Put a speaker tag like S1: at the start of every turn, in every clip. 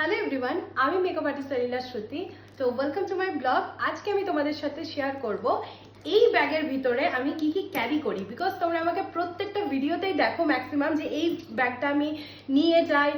S1: Hello everyone, আমি makeup artist সলিলা শ্রুতি। তো welcome to my blog. আজকে আমি তোমাদের সাথে শেয়ার করব এই ব্যাগের ভিতরে আমি কি কি ক্যারি করি। বিকজ তোমরা আমাকে প্রত্যেকটা ভিডিওতেই দেখো ম্যাক্সিমাম যে এই ব্যাগটা আমি নিয়ে যাই,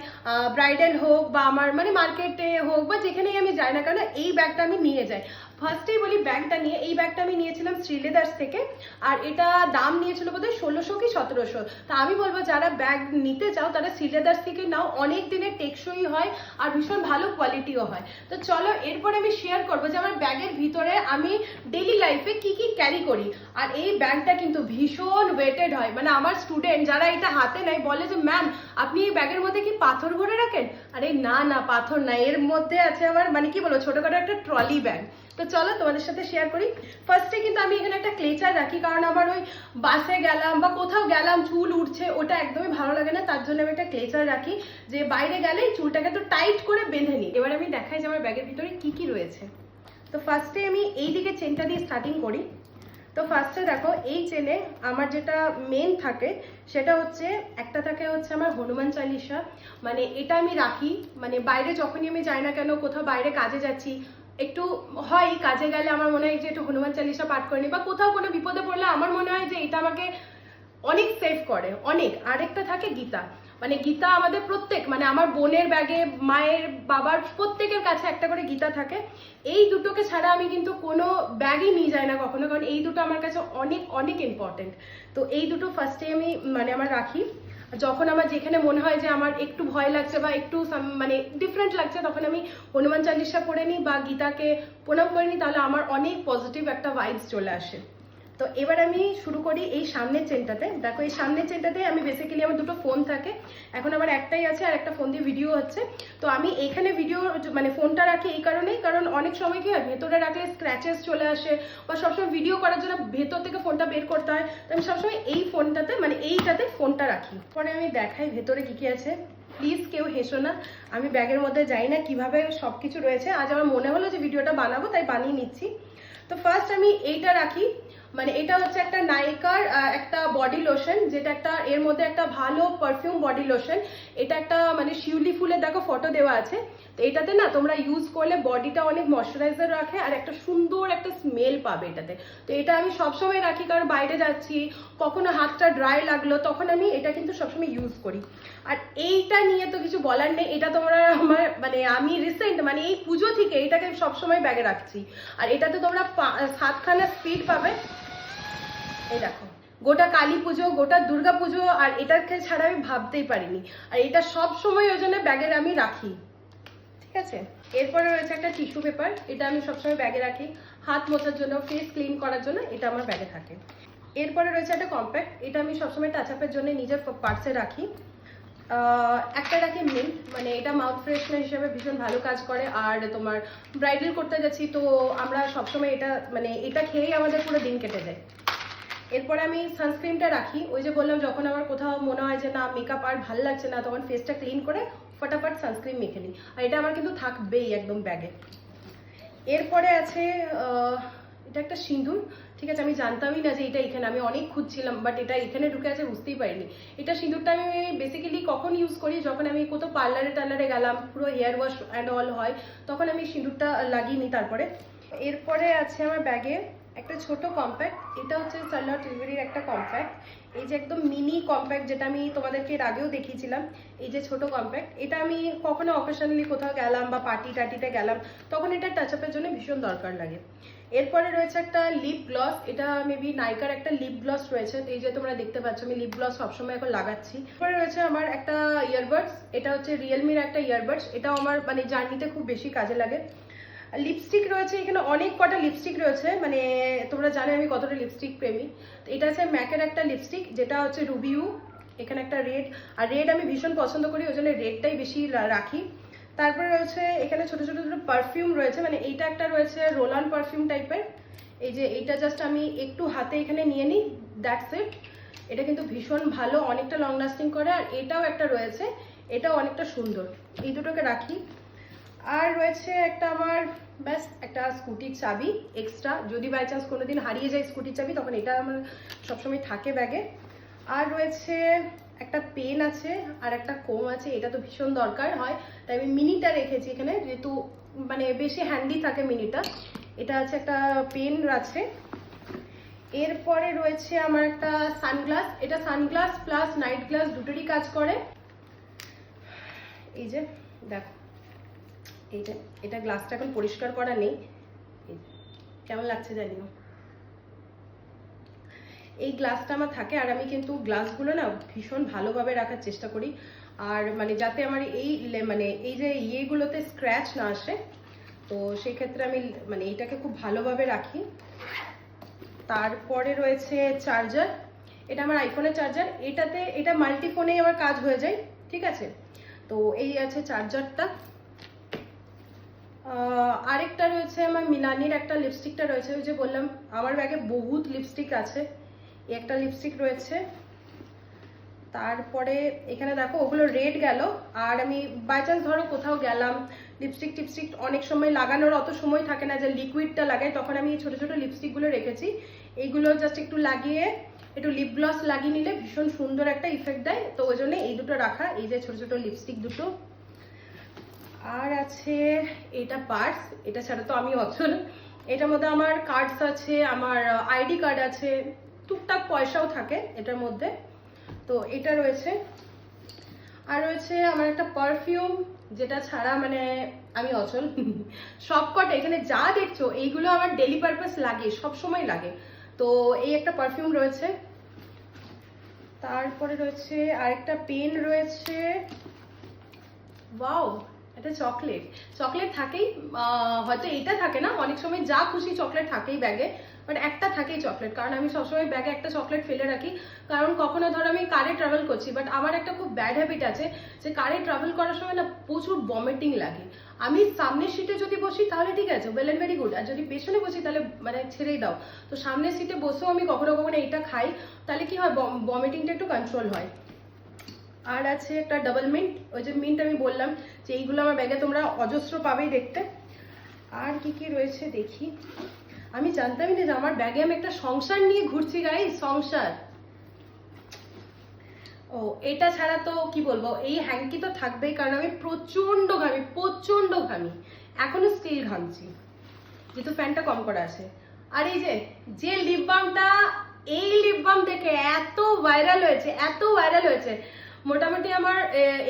S1: ব্রাইডাল হোক বা আমার মানে মার্কেটে হোক বা যেখানেই আমি যাই না কেন এই ব্যাগটা আমি নিয়ে যাই। ফার্স্টেই বলি ব্যাগটা নিয়ে, এই ব্যাগটা আমি নিয়েছিলাম শ্রীলেদার্স থেকে, আর এটা দাম নিয়েছিল বোধহয় 1600 কি 1700। তা আমি বলবো যারা ব্যাগ নিতে চাও তারা শ্রীলেদার্স থেকে নাও, অনেক দিনের টেকসই হয় আর ভীষণ ভালো কোয়ালিটিও হয়। তো চলো এরপর আমি শেয়ার করবো যে আমার ব্যাগের ভিতরে আমি ডেইলি লাইফে কি কি ক্যারি করি। আর এই ব্যাগটা কিন্তু ভীষণ ওয়েটেড হয়, মানে আমার স্টুডেন্ট যারা এটা হাতে নেয় বলে যে ম্যাম আপনি এই ব্যাগের মধ্যে কি পাথর ভরে রাখেন? আরে না না, পাথর না, এর মধ্যে আছে আমার মানে কি বলবো ছোটখাটো একটা ট্রলি ব্যাগ। তো চলো তোমাদের সাথে শেয়ার করি। ফার্স্টে কিন্তু আমি এখানে একটা ক্লেচার রাখি, কারণ আমার ওই বাসে গেলাম বা কোথাও গেলাম চুল উঠছে ওটা একদমই ভালো লাগে না, তার জন্য আমি একটা ক্লেচার রাখি যে বাইরে গেলে চুলটাকে একটু টাইট করে বেঁধে নিই। এবার আমি দেখাই যে আমার ব্যাগের ভিতরে কি কি রয়েছে। তো ফার্স্টে আমি এই দিকে চেনটা দিয়ে স্টার্টিং করি। তো ফার্স্টে দেখো এই চেনে আমার যেটা মেন থাকে সেটা হচ্ছে একটা থাকে হচ্ছে আমার হনুমান চালিসা, মানে এটা আমি রাখি। মানে বাইরে যখনই আমি যাই না কেন, কোথাও বাইরে কাজে যাচ্ছি, একটু হয় কাজে গেলে আমার মনে হয় যে একটু হনুমান চালিসা পাঠ করে নি, বা কোথাও কোনো বিপদে পড়লে আমার মনে হয় যে এটা আমাকে অনেক সেভ করে অনেক। আরেকটা থাকে গীতা, মানে গীতা আমাদের প্রত্যেক মানে আমার বোনের ব্যাগে, মায়ের বাবার প্রত্যেকের কাছে একটা করে গীতা থাকে। এই দুটোকে ছাড়া আমি কিন্তু কোনো ব্যাগই নিয়ে যাই না কখনো, কারণ এই দুটো আমার কাছে অনেক অনেক ইম্পর্টেন্ট। তো এই দুটো ফার্স্টে আমি মানে আমার রাখি। যখন আমার যেখানে মনে হয় যে আমার একটু ভয় লাগছে বা একটু মানে ডিফারেন্ট লাগছে, তখন আমি হনুমান চালিসা পড়ে নিই বা গীতাকে প্রণাম করে নিই, তাহলে আমার অনেক পজিটিভ একটা ভাইবস চলে আসে। তো এবার আমি শুরু করি এই সামনের চেনটাতে। দেখো এই সামনের চেনটাতে আমি বেসিক্যালি আমার দুটো ফোন থাকে, এখন আমার একটাই আছে আর একটা ফোন দিয়ে ভিডিও হচ্ছে। তো আমি এখানে ভিডিও মানে ফোনটা রাখি এই কারণেই, কারণ অনেক সময় কি হয় ভেতরে রাখলে স্ক্র্যাচেস চলে আসে বা সবসময় ভিডিও করার জন্য ভেতর থেকে ফোনটা বের করতে হয়। তো আমি সবসময় এই ফোনটাতে মানে এইটাতে ফোনটা রাখি। পরে আমি দেখাই ভেতরে কি কি আছে। প্লিজ কেউ হেসো না, আমি ব্যাগের মধ্যে যাই না কিভাবে সব কিছু রয়েছে। আজ আমার মনে হলো যে ভিডিওটা বানাবো তাই বানিয়ে নিচ্ছি। তো ফার্স্ট আমি এইটা রাখি, মানে এটা হচ্ছে একটা নাইকার একটা বডি লোশন, যেটা একটা এর মধ্যে একটা ভালো পারফিউম বডি লোশন। এটা একটা মানে শিউলি ফুলের দেখো ফটো দেওয়া আছে। তো এটাতে না তোমরা ইউজ করলে বডিটা অনেক ময়শ্চারাইজার রাখে আর একটা সুন্দর একটা স্মেল পাবে এটাতে। তো এটা আমি সবসময় রাখি, কারণ বাইরে যাচ্ছি কখনো হাতটা ড্রাই লাগলো তখন আমি এটা কিন্তু সবসময় ইউজ করি। আর এইটা নিয়ে তো কিছু বলার নেই, এটা তোমরা আমার মানে আমি রিসেন্ট মানে এই পুজো থেকে এটাকে সবসময় ব্যাগে রাখছি। আর এটাতে তোমরা 7খানা স্পিড পাবে। এই দেখো গোটা কালী পুজো, গোটা দুর্গা পুজো, আর এটাকে ছাড়া আমি ভাবতেই পারিনি। আর এটা সব সময় ওই জন্য ব্যাগের আমি রাখি, ঠিক আছে। এরপরে রয়েছে একটা টিস্যু পেপার, এটা আমি সবসময় ব্যাগে রাখি হাত মোছার জন্য, ফেস ক্লিন করার জন্য এটা আমার ব্যাগে থাকে। এরপরে রয়েছে একটা কম্প্যাক্ট, এটা আমি সবসময় টাচ আপের জন্য নিজের পার্সে রাখি। একটা রাখি মিন্ট, মানে এটা মাউথ ফ্রেশনার হিসেবে ভীষণ ভালো কাজ করে। আর তোমার ব্রাইডাল করতে যাচ্ছি তো আমরা সবসময় এটা মানে এটা খেয়েই আমাদের পুরো দিন কেটে যায়। এরপরে আমি সানস্ক্রিনটা রাখি, ওই যে বললাম যখন আমার কোথাও মনে হয় যে না মেকআপ আর ভালো লাগছে না তখন ফেসটা ক্লিন করে ফটাফট সানস্ক্রিন মেখে নিই, আর এটা আমার কিন্তু থাকবেই একদম ব্যাগে। এরপরে আছে এটা একটা সিঁদুর, ঠিক আছে। আমি জানতামই না যে এটা এখানে, আমি অনেক খুঁজছিলাম বাট এটা এখানে ঢুকে আছে বুঝতেই পারিনি। এটা সিঁদুরটা আমি বেসিক্যালি কখন ইউজ করি, যখন আমি কোথাও পার্লারে টার্লারে গেলাম, পুরো হেয়ার ওয়াশ অ্যান্ড অল হয় তখন আমি সিঁদুরটা লাগিয়ে নিই। তারপরে এরপরে আছে আমার ব্যাগে একটা ছোট কম্প্যাক্ট, এটা হচ্ছে সারলা টিলবেরির একটা কম্প্যাক্ট। এই যে একদম মিনি কম্প্যাক্ট, যেটা আমি তোমাদেরকে এর আগেও দেখিয়েছিলাম। এই যে ছোট কম্প্যাক্ট, এটা আমি কখনো অকেশনালি কোথাও গেলাম বা পার্টি টার্টিতে গেলাম তখন এটা টাচ আপের জন্য ভীষণ দরকার লাগে। এরপরে রয়েছে একটা লিপ গ্লস, এটা মেবি নাইকার একটা লিপ গ্লস রয়েছে। এই যে তোমরা দেখতে পাচ্ছ আমি লিপ গ্লস সবসময় এখন লাগাচ্ছি। এরপরে রয়েছে আমার একটা ইয়ারবাডস, এটা হচ্ছে রিয়েলমির একটা ইয়ারবাডস, এটাও আমার মানে জার্নিতে খুব বেশি কাজে লাগে। লিপস্টিক রয়েছে এখানে অনেক কটা লিপস্টিক রয়েছে, মানে তোমরা জানো আমি কতটা লিপস্টিক প্রেমী। তো এটা আছে ম্যাকের একটা লিপস্টিক, যেটা হচ্ছে রুবিউ। এখানে একটা রেড, আর রেড আমি ভীষণ পছন্দ করি ওই জন্য রেডটাই বেশি রাখি। তারপরে রয়েছে এখানে ছোট ছোট ছোট পারফিউম রয়েছে, মানে এইটা একটা রয়েছে রোল অন পারফিউম টাইপের। এই যে এইটা জাস্ট আমি একটু হাতে এখানে নিয়ে নিই, দ্যাটস ইট। এটা কিন্তু ভীষণ ভালো, অনেকটা লং লাস্টিং করে। আর এটাও একটা রয়েছে, এটাও অনেকটা সুন্দর, এই দুটোকে রাখি। আর রয়েছে একটা আমার ব্যাস একটা স্কুটির চাবি এক্সট্রা, যদি বাই চান্স কোনোদিন হারিয়ে যায় স্কুটির চাবি তখন এটা আমার সবসময় থাকে ব্যাগে। আর রয়েছে একটা পেন আছে আর একটা কোম আছে, এটা তো ভীষণ দরকার হয় তাই তাই আমি মিনিটা রেখেছি এখানে, যেহেতু মানে বেশি হ্যান্ডি থাকে মিনিটা। এটা আছে, একটা পেন আছে। এরপরে রয়েছে আমার একটা সানগ্লাস, এটা সানগ্লাস প্লাস নাইট গ্লাস দুটোরই কাজ করে। এই যে দেখো, এই যে এটা গ্লাসটা এখন পরিষ্কার করা নেই, কেমন লাগছে জানি না। এই গ্লাসটা আমার থাকে, আর আমি কিন্তু গ্লাসগুলো না ভীষণ ভালোভাবে রাখার চেষ্টা করি, আর মানে যাতে আমার এই মানে এই যে ইয়েগুলোতে স্ক্র্যাচ না আসে, তো সেই ক্ষেত্রে আমি মানে এইটাকে খুব ভালোভাবে রাখি। তারপরে রয়েছে চার্জার, এটা আমার আইফোনের চার্জার, এটা মাল্টিফোনেই আমার কাজ হয়ে যায়, ঠিক আছে। তো এই আছে চার্জারটা। আরেকটা রয়েছে আমার মিলানির একটা লিপস্টিকটা রয়েছে, ওই যে বললাম আমার ব্যাগে বহুত লিপস্টিক আছে, একটা লিপস্টিক রয়েছে। তারপরে এখানে দেখো ওগুলো রেড গেল, আর আমি বাই চান্স ধরো কোথাও গেলাম, লিপস্টিক টিপস্টিক অনেক সময় লাগানোর অত সময় থাকে না যে লিকুইডটা লাগাই, তখন আমি ছোট ছোট লিপস্টিকগুলো রেখেছি। এইগুলো জাস্ট একটু লাগিয়ে একটু লিপ গ্লস লাগিয়ে নিলে ভীষণ সুন্দর একটা ইফেক্ট দেয়, তো ওই জন্য এই দুটো রাখা, এই যে ছোট ছোট লিপস্টিক দুটো। আর আছে এটা পার্স, এটা ছাড়া তো আমি অচল। এটার মধ্যে আমার কার্ডস আছে, আমার আইডি কার্ড আছে, টুকটাক পয়সাও থাকে এটার মধ্যে, তো এটা রয়েছে। আর রয়েছে আমার একটা পারফিউম, যেটা ছাড়া মানে আমি অচল। সবকটা এখানে যা দেখছো এইগুলো আমার ডেলি পারপাস লাগে, সব সময় লাগে, তো এই একটা পারফিউম রয়েছে। তারপরে রয়েছে আরেকটা পেন রয়েছে, ওয়াও, এটা চকলেট, চকলেট থাকেই, হয়তো এটা থাকে না, অনেক সময় যা খুশি চকলেট থাকেই ব্যাগে, বাট একটা থাকেই চকলেট, কারণ আমি সবসময় ব্যাগে একটা চকলেট ফেলে রাখি। কারণ কখনো ধরো আমি কারে ট্রাভেল করছি, বাট আমার একটা খুব ব্যাড হ্যাবিট আছে যে কারে ট্রাভেল করার সময় না প্রচুর ভমিটিং লাগে। আমি সামনের সিটে যদি বসি তাহলে ঠিক আছে, ওয়েল এন্ড ভেরি গুড, আর যদি পেছনে বসি তাহলে মানে ছেড়েই দাও। তো সামনের সিটে বসেও আমি কখনো কখনো এটা খাই, তাহলে কি হয়, ভমিটিংটা একটু কন্ট্রোল হয়। আর আছে একটা ডাবল মিন্ট, ওই যে মিন্ট আমি বললাম যে এইগুলো আমার ব্যাগে তোমরা অজস্র পাবেই দেখতে। আর কি কি রয়েছে দেখি, আমি জানতামই না যে আমার ব্যাগে আমি একটা সংসার নিয়ে ঘুরছি গাইস, সংসার। ও এটা ছাড়া তো কি বলবো, এই হ্যাঙ্কি তো থাকবেই, কারণ আমি প্রচন্ড ঘামি, প্রচন্ড ঘামি, এখনো স্টিল ঘামছি, যেহেতু ফ্যানটা কম করা আছে। আর এই যে লিপ বামটা, এই লিপ বাম দেখে এত ভাইরাল হয়েছে, এত ভাইরাল হয়েছে, মোটামুটি আমার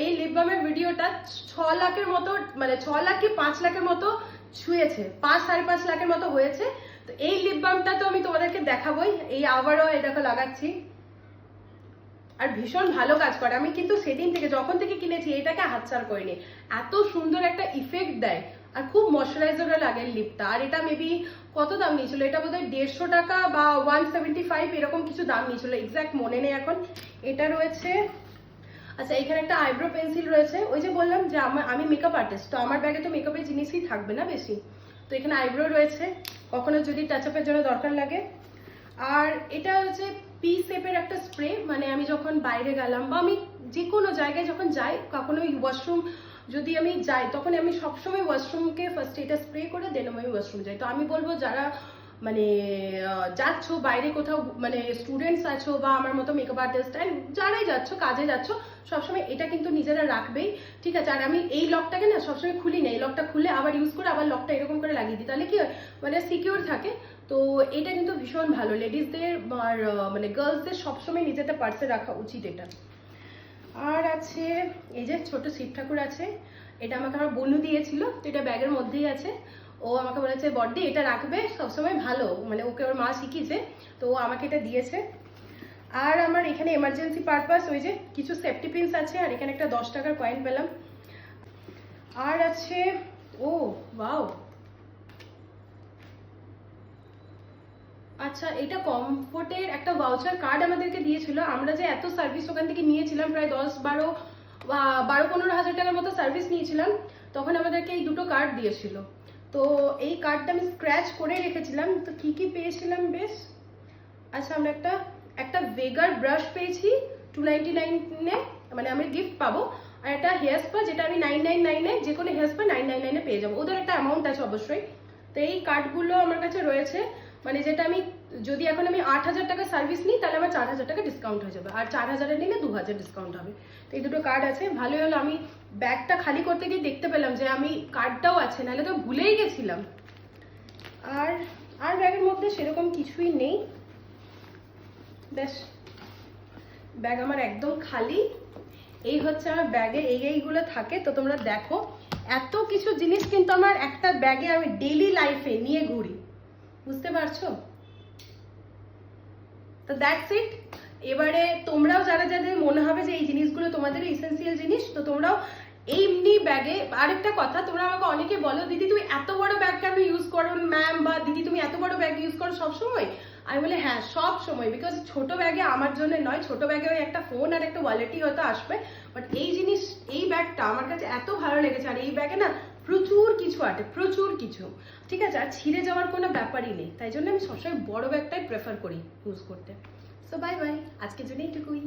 S1: এই লিপ বামের ভিডিওটা 6 লাখের মতো, মানে 6 লাখ কি 5 লাখের মতো ছুঁয়েছে, 5-5.5 লাখের মতো হয়েছে। তো এই লিপ বামটা তো আমি তোমাদেরকে দেখাবোই, এই আবারও এই দেখো লাগাচ্ছি, আর ভীষণ ভালো কাজ করে। আমি কিন্তু সেদিন থেকে যখন থেকে কিনেছি এটাকে হাতছাড় করিনি, এত সুন্দর একটা ইফেক্ট দেয়, আর খুব ময়শ্চারাইজারও লাগে লিপটা। আর এটা মেবি কত দাম নিয়েছিল, এটা বোধহয় 150 টাকা বা 175 এরকম কিছু দাম নিয়েছিল, এক্স্যাক্ট মনে নেই এখন। এটা রয়েছে, আচ্ছা এখানে একটা আইব্রো পেন্সিল রয়েছে, ওই যে বললাম যে আমি মেকআপ আর্টিস্ট, তো আমার ব্যাগে তো মেকআপের জিনিসই থাকবে না বেশি, তো এখানে আইব্রো রয়েছে, কখনো যদি টাচ আপের জন্য দরকার লাগে। আর এটা হচ্ছে পি শেপের একটা স্প্রে, মানে আমি যখন বাইরে গেলাম বা আমি যে কোনো জায়গায় যখন যাই, কখনো ওয়াশরুম যদি আমি যাই, তখন আমি সবসময় ওয়াশরুমকে ফার্স্ট এটা স্প্রে করে দেন আমি ওয়াশরুম যাই। তো আমি বলবো যারা মানে যাচ্ছ বাইরে কোথাও, মানে স্টুডেন্টস আছো বা আমার মতো মেকআপ আর্টিস্ট, অ্যান্ড যারাই যাচ্ছ কাজে যাচ্ছ, সবসময় এটা কিন্তু নিজেরা রাখবেই, ঠিক আছে। আর আমি এই লকটাকে না সবসময় খুলি না, এই লকটা খুলে আবার ইউজ করে আবার লকটা এরকম করে লাগিয়ে দিই, তাহলে কি হয় মানে সিকিউর থাকে। তো এটা কিন্তু ভীষণ ভালো, লেডিসদের আর মানে গার্লসদের সবসময় নিজেদের পার্সে রাখা উচিত এটা। আর আছে এই যে ছোট শিব ঠাকুর আছে, এটা আমাকে আমার বনু দিয়েছিল, তো এটা ব্যাগের মধ্যেই আছে। ও আমাকে বলেছে বড্ডি এটা রাখবে সবসময়, ভালো মানে ওকে ওর মা শিখিয়েছে, তো ও আমাকে এটা দিয়েছে। আর আমার এখানে এমার্জেন্সি পারপাস ওই যে কিছু সেফটি পিনস আছে, আর এখানে একটা 10 টাকার কয়েন পেলাম। আর আছে, ও ওয়াও, আচ্ছা এটা কমফোর্টের একটা ভাউচার কার্ড আমাদেরকে দিয়েছিল, আমরা যে এত সার্ভিস ওখান থেকে নিয়েছিলাম, প্রায় 10-12-15 হাজার টাকার মতো সার্ভিস নিয়েছিলাম, তখন আমাদেরকে এই দুটো কার্ড দিয়েছিল। তো এই কার্ডটা আমি স্ক্র্যাচ করে রেখেছিলাম। তো কি কি পেয়েছিলাম বেশ, আচ্ছা আমরা একটা ভেগার ব্রাশ পেয়েছি 299-এ, মানে আমি গিফট পাবো। আর একটা হেয়ার স্পা, যেটা আমি 999-এ, যে কোনো হেয়ার স্পা 999-এ পেয়ে যাবো, ওদের একটা অ্যামাউন্ট আছে অবশ্যই। তো এই কার্ডগুলো আমার কাছে রয়েছে, মানে যেটা আমি যদি এখন আমি 8,000 টাকা সার্ভিস নিই, তাহলে আমার 4,000 টাকা ডিসকাউন্ট হয়ে যাবে, আর 4,000-এ নিলে 2,000 ডিসকাউন্ট হবে। তো এই দুটো কার্ড আছে, ভালোই হলো আমি ব্যাগটা খালি করতে গিয়ে দেখতে পেলাম যে আমি কার্ডটাও আছে, নাহলে তো ভুলেই গেছিলাম। আর আর ব্যাগের মধ্যে সেরকম কিছুই নেই, ব্যাস ব্যাগ আমার একদম খালি। এই হচ্ছে আমার ব্যাগে এইগুলো থাকে। তো তোমরা দেখো এত কিছু জিনিস কিন্তু আমার একটা ব্যাগে আমি ডেইলি লাইফে নিয়ে ঘুরি, বুঝতে পারছো? তো দ্যাটস ইট। এবারে তোমরাও যারা যাদের মনে হবে যে এই জিনিসগুলো তোমাদের এসেন্সিয়াল জিনিস, তো তোমরাও এমনি ব্যাগে। আরেকটা কথা, তোমরা আমাকে অনেকে বলো দিদি তুমি এত বড় ব্যাগ কেন ইউজ করো ম্যাম, বা দিদি তুমি এত বড় ব্যাগ ইউজ করো সবসময়। আমি বলি হ্যাঁ সব সময়, বিকজ ছোট ব্যাগে আমার জন্য নয়, ছোট ব্যাগে ওই একটা ফোন আর একটা ওয়ালেটই হয়তো আসবে, বাট এই জিনিস এই ব্যাগটা আমার কাছে এত ভালো লেগেছে। আর এই ব্যাগে না প্রচুর কিছু আটে, প্রচুর কিছু, ঠিক আছে? আর ছিঁড়ে যাওয়ার কোনো ব্যাপারই নেই, তাই জন্য আমি সবসময় বড় ব্যাগটাই প্রেফার করি ইউজ করতে। সো বাই বাই, আজকের জন্য এইটুকুই।